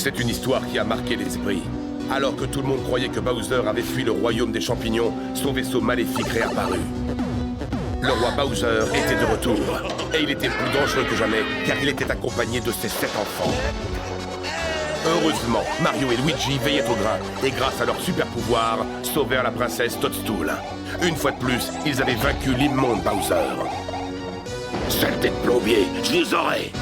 C'est une histoire qui a marqué les esprits. Alors que tout le monde croyait que Bowser avait fui le royaume des champignons, son vaisseau maléfique réapparut. Le roi Bowser était de retour, et il était plus dangereux que jamais, car il était accompagné de ses 7 enfants. Heureusement, Mario et Luigi veillaient au grain, et grâce à leur super pouvoir, sauvèrent la princesse Toadstool. Une fois de plus, ils avaient vaincu l'immonde Bowser. Saleté de plombier, je vous aurai!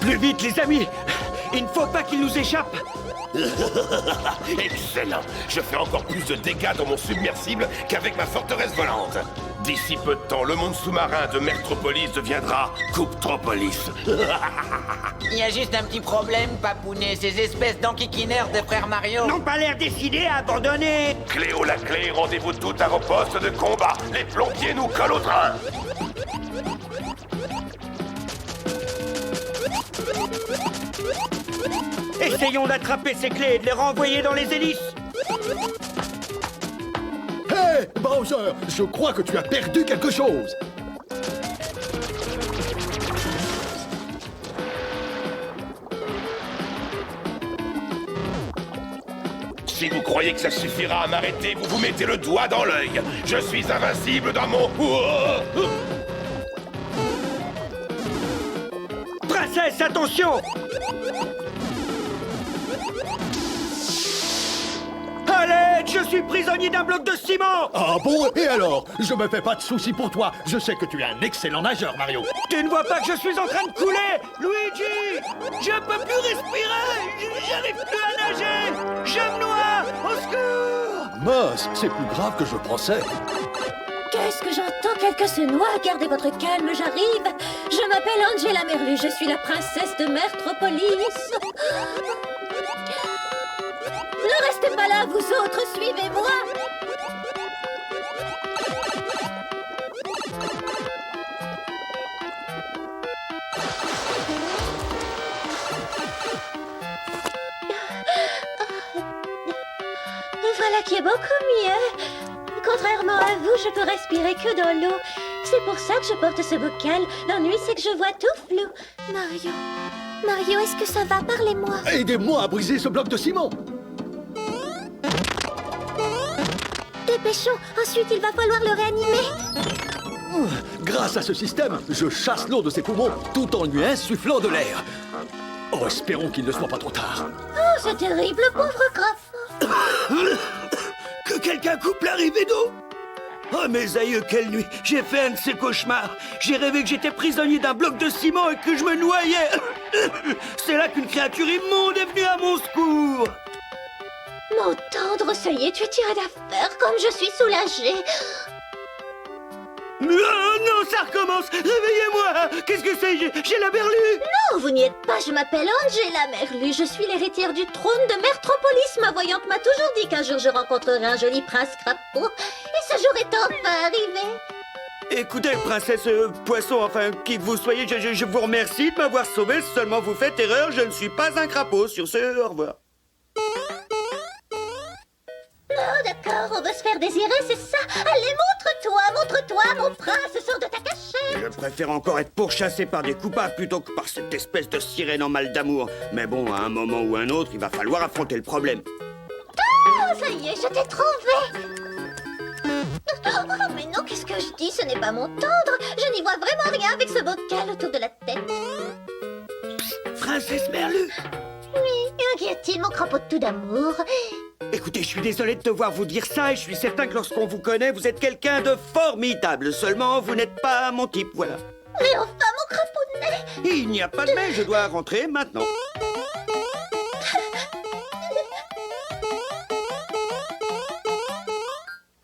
Plus vite, les amis! Il ne faut pas qu'il nous échappe! Excellent! Je fais encore plus de dégâts dans mon submersible qu'avec ma forteresse volante. D'ici peu de temps, le monde sous-marin de Mertropolis deviendra Couptropolis. Il y a juste un petit problème, Papounet. Ces espèces d'enquiquineurs de frères Mario. N'ont pas l'air décidés à abandonner! Cléo la clé, rendez-vous tout à vos postes de combat. Les plombiers nous collent au train. Essayons d'attraper ces clés et de les renvoyer dans les hélices! Hé, Bowser, je crois que tu as perdu quelque chose. Si vous croyez que ça suffira à m'arrêter, vous vous mettez le doigt dans l'œil. Je suis invincible dans mon... Princesse, attention! Allez, je suis prisonnier d'un bloc de ciment! Ah bon? Et alors? Je me fais pas de soucis pour toi. Je sais que tu es un excellent nageur, Mario. Tu ne vois pas que je suis en train de couler? Luigi! Je peux plus respirer! J'arrive plus à nager! Je me noie! Au secours! Mince, c'est plus grave que je pensais. Qu'est-ce que j'entends? Quelqu'un se noie. Gardez votre calme, j'arrive. Je m'appelle Angela Merlu, je suis la princesse de Mertropolis. Ne restez pas là, vous autres, suivez-moi. Voilà qui est beaucoup mieux. Contrairement à vous, je peux respirer que dans l'eau. C'est pour ça que je porte ce bocal. L'ennui, c'est que je vois tout flou. Mario, est-ce que ça va? Parlez-moi. Aidez-moi à briser ce bloc de ciment. Dépêchons. Ensuite, il va falloir le réanimer. Grâce à ce système, je chasse l'eau de ses poumons tout en lui insufflant de l'air. Oh, espérons qu'il ne soit pas trop tard. Oh, c'est terrible, pauvre Graf. Que quelqu'un coupe l'arrivée d'eau! Oh mes aïeux, quelle nuit! J'ai fait un de ces cauchemars! J'ai rêvé que j'étais prisonnier d'un bloc de ciment et que je me noyais! C'est là qu'une créature immonde est venue à mon secours! Mon tendre, ça y est, tu es tiré d'affaire, comme je suis soulagée. Non, non, ça recommence! Réveillez-moi! Qu'est-ce que c'est? J'ai la berlue! Non, vous n'y êtes pas, je m'appelle Angela Merlu. Je suis l'héritière du trône de Mertropolis. Ma voyante m'a toujours dit qu'un jour je rencontrerai un joli prince crapaud. Et ce jour est enfin arrivé. Écoutez, princesse poisson, enfin, qui que vous soyez, je vous remercie de m'avoir sauvé. Si seulement vous faites erreur, je ne suis pas un crapaud. Sur ce, au revoir. Oh, d'accord, on veut se faire désirer, c'est ça. Allez, montre-toi, mon prince, sors de ta cachette. Je préfère encore être pourchassé par des coupables plutôt que par cette espèce de sirène en mal d'amour. Mais bon, à un moment ou un autre, il va falloir affronter le problème. Ah, ça y est, je t'ai trouvé. Oh, mais non, qu'est-ce que je dis? Ce n'est pas mon tendre. Je n'y vois vraiment rien avec ce bocal autour de la tête. Princesse Merlu! Oui, qu'y a-t-il, mon crapaud de tout d'amour? Écoutez, je suis désolé de devoir vous dire ça et je suis certain que lorsqu'on vous connaît, vous êtes quelqu'un de formidable. Seulement, vous n'êtes pas mon type, voilà. Mais enfin, mon crapaud de nez! Il n'y a pas de mais, je dois rentrer maintenant.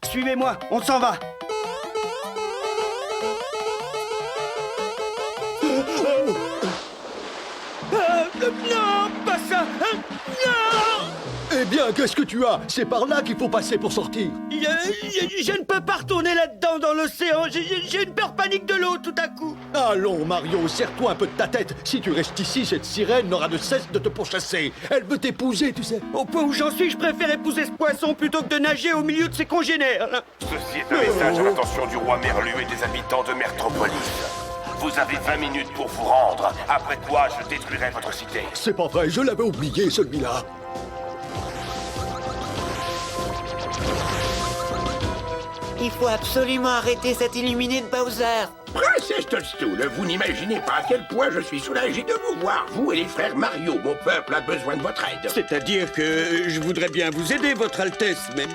Suivez-moi, on s'en va. Non, pas ça! Non! Eh bien, qu'est-ce que tu as? C'est par là qu'il faut passer pour sortir. Je ne peux pas retourner là-dedans dans l'océan. J'ai une peur panique de l'eau tout à coup. Allons, Mario, serre-toi un peu de ta tête. Si tu restes ici, cette sirène n'aura de cesse de te pourchasser. Elle veut t'épouser, tu sais. Au point où j'en suis, je préfère épouser ce poisson plutôt que de nager au milieu de ses congénères. Ceci est un message à l'attention du roi Merlu et des habitants de Mertropolis. Vous avez 20 minutes pour vous rendre, après quoi je détruirai votre cité. C'est pas vrai, je l'avais oublié, celui-là. Il faut absolument arrêter cet illuminé de Bowser. Princesse Toadstool, vous n'imaginez pas à quel point je suis soulagé de vous voir. Vous et les frères Mario, mon peuple a besoin de votre aide. C'est-à-dire que je voudrais bien vous aider, Votre Altesse, mais...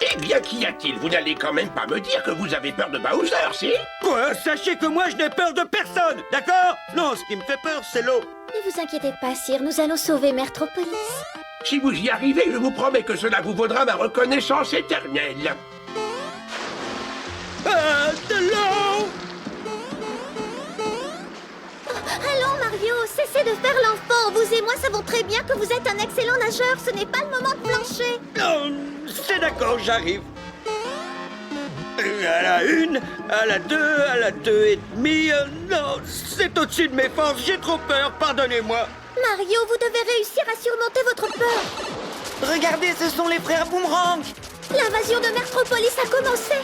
Eh bien, qu'y a-t-il? Vous n'allez quand même pas me dire que vous avez peur de Bowser, si? Quoi? Sachez que moi, je n'ai peur de personne, d'accord? Non, ce qui me fait peur, c'est l'eau. Ne vous inquiétez pas, sire, nous allons sauver Mertropolis. Si vous y arrivez, je vous promets que cela vous vaudra ma reconnaissance éternelle. Ah, de l'eau! Allons, Mario, cessez de faire l'enfant. Vous et moi savons très bien que vous êtes un excellent nageur. Ce n'est pas le moment de plancher. Non, c'est d'accord, j'arrive. À la 1, à la 2, à la 2 et demi. Non, c'est au-dessus de mes forces. J'ai trop peur, pardonnez-moi. Mario, vous devez réussir à surmonter votre peur. Regardez, ce sont les frères Boomerang. L'invasion de Mertropolis a commencé.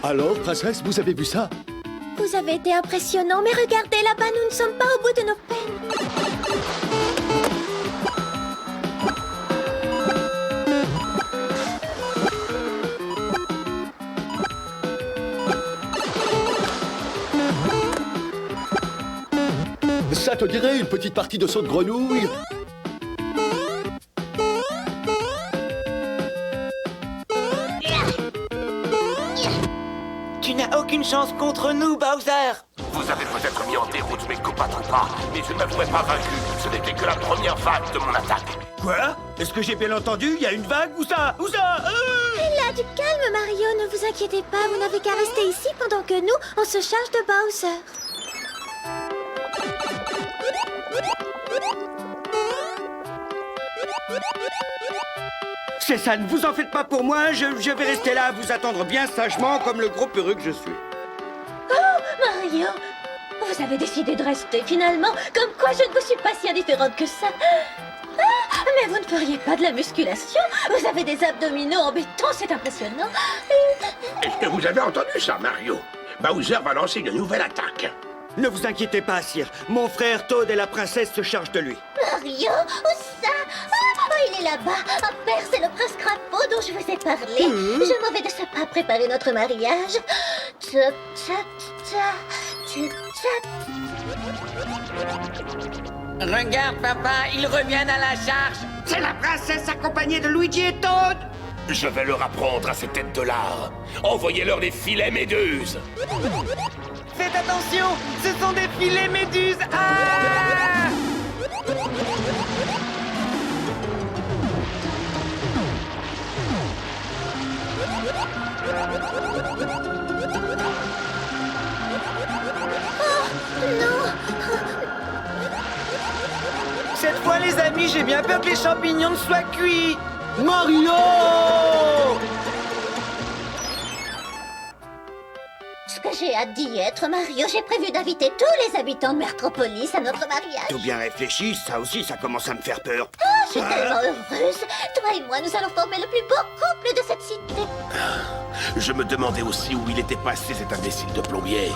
Alors, princesse, vous avez vu ça? Vous avez été impressionnant, mais regardez là-bas, nous ne sommes pas au bout de nos peines. Ça te dirait une petite partie de saut de grenouille? Tu n'as aucune chance contre nous, Bowser. Vous avez peut-être mis en déroute mes Koopa-Troopas, mais je ne m'avouerai pas vaincu. Ce n'était que la première vague de mon attaque. Quoi? Est-ce que j'ai bien entendu? Il y a une vague? Où ça? Où ça? Là, du calme, Mario, ne vous inquiétez pas. Vous n'avez qu'à rester ici pendant que nous, on se charge de Bowser. C'est ça, ne vous en faites pas pour moi. Je vais rester là à vous attendre bien sagement comme le gros peureux que je suis. Oh, Mario, vous avez décidé de rester finalement. Comme quoi, je ne vous suis pas si indifférente que ça. Ah, mais vous ne feriez pas de la musculation? Vous avez des abdominaux en béton, c'est impressionnant. Est-ce que vous avez entendu ça, Mario? Bowser va lancer une nouvelle attaque. Ne vous inquiétez pas, sire. Mon frère Toad et la princesse se chargent de lui. Mario, où ça? Oh, il est là-bas. Ah, père, c'est le prince Crapaud dont je vous ai parlé. Je m'en vais de ce pas préparer notre mariage. Tcha, tcha, tcha, tcha, tcha. Regarde, papa, ils reviennent à la charge. C'est la princesse accompagnée de Luigi et Toad. Je vais leur apprendre à ces têtes de lard. Envoyez-leur les filets méduses. Faites attention, ce sont des filets méduses. Ah! Cette fois, les amis, j'ai bien peur que les champignons soient cuits. Mario! Ce que j'ai hâte d'y être, Mario. J'ai prévu d'inviter tous les habitants de Mertropolis à notre mariage. Tout bien réfléchi, ça aussi, ça commence à me faire peur. Je suis tellement heureuse. Toi et moi, nous allons former le plus beau couple de cette cité. Je me demandais aussi où il était passé cet imbécile de plombier.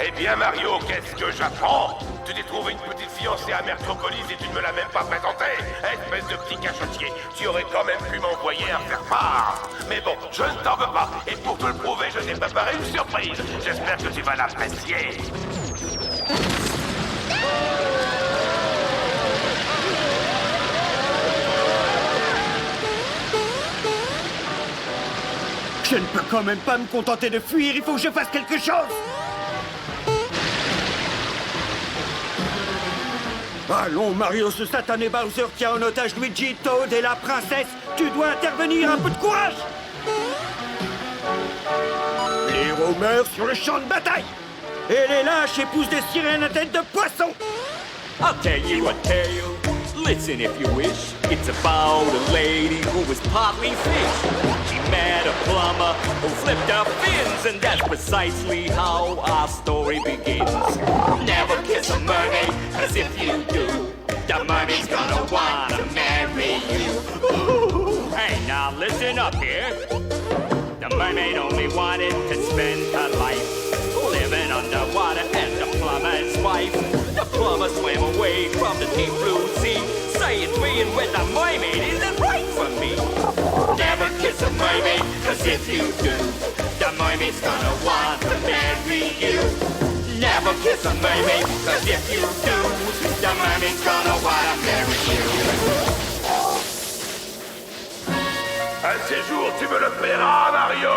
Eh bien, Mario, qu'est-ce que j'apprends? Tu t'es trouvé une petite fiancée à Mertropolis et tu ne me l'as même pas présentée. Espèce de petit cachotier, tu aurais quand même pu m'envoyer un faire-part. Mais bon, je ne t'en veux pas. Et pour te le prouver, je t'ai préparé une surprise. J'espère que tu vas l'apprécier. Je ne peux quand même pas me contenter de fuir, il faut que je fasse quelque chose. Allons, Mario, ce satané Bowser tient en otage Luigi, Toad et la princesse. Tu dois intervenir, un peu de courage. Les héros meurent sur le champ de bataille. Et les lâches épousent des sirènes à tête de poisson. I'll tell you a tale. Listen if you wish. It's about a lady who was partly fish. She met a plumber who flipped her fins, and that's precisely how our story begins. Never kiss a mermaid, 'cause if you do, the mermaid's gonna wanna marry you. Ooh. Hey, now listen up here. The mermaid only wanted to spend her life living underwater as the plumber's wife. The plumber swam away from the deep blue sea, saying being with a mermaid isn't right for me. Never kiss a mermaid, 'cause if you do, the mermaid's gonna want to marry you. Never kiss a mermaid, 'cause if you do, the mermaid's gonna wanna marry you. Un séjour, tu me le paieras, Mario!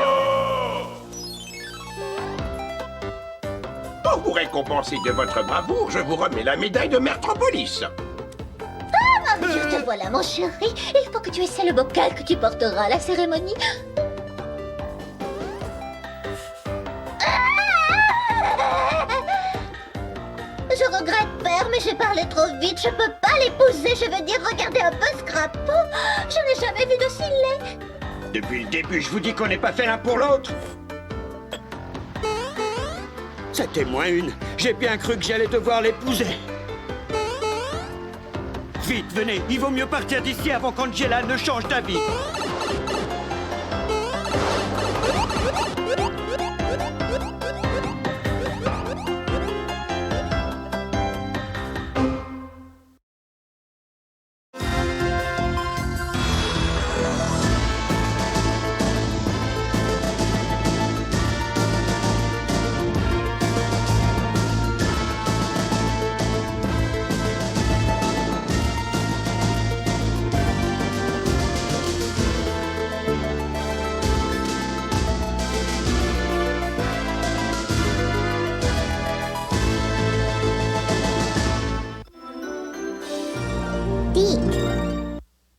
Pour vous récompenser de votre bravoure, je vous remets la médaille de Mertropolis. Ah, mon Dieu, te voilà, mon chéri. Il faut que tu essaies le bocal que tu porteras à la cérémonie. Je regrette, père, mais j'ai parlé trop vite. Je peux pas l'épouser. Je veux dire, regardez un peu ce crapaud. Je n'ai jamais vu d'aussi laid. Depuis le début, je vous dis qu'on n'est pas fait l'un pour l'autre. C'était moins une. J'ai bien cru que j'allais devoir l'épouser. Vite, venez. Il vaut mieux partir d'ici avant qu'Angela ne change d'avis. Dis,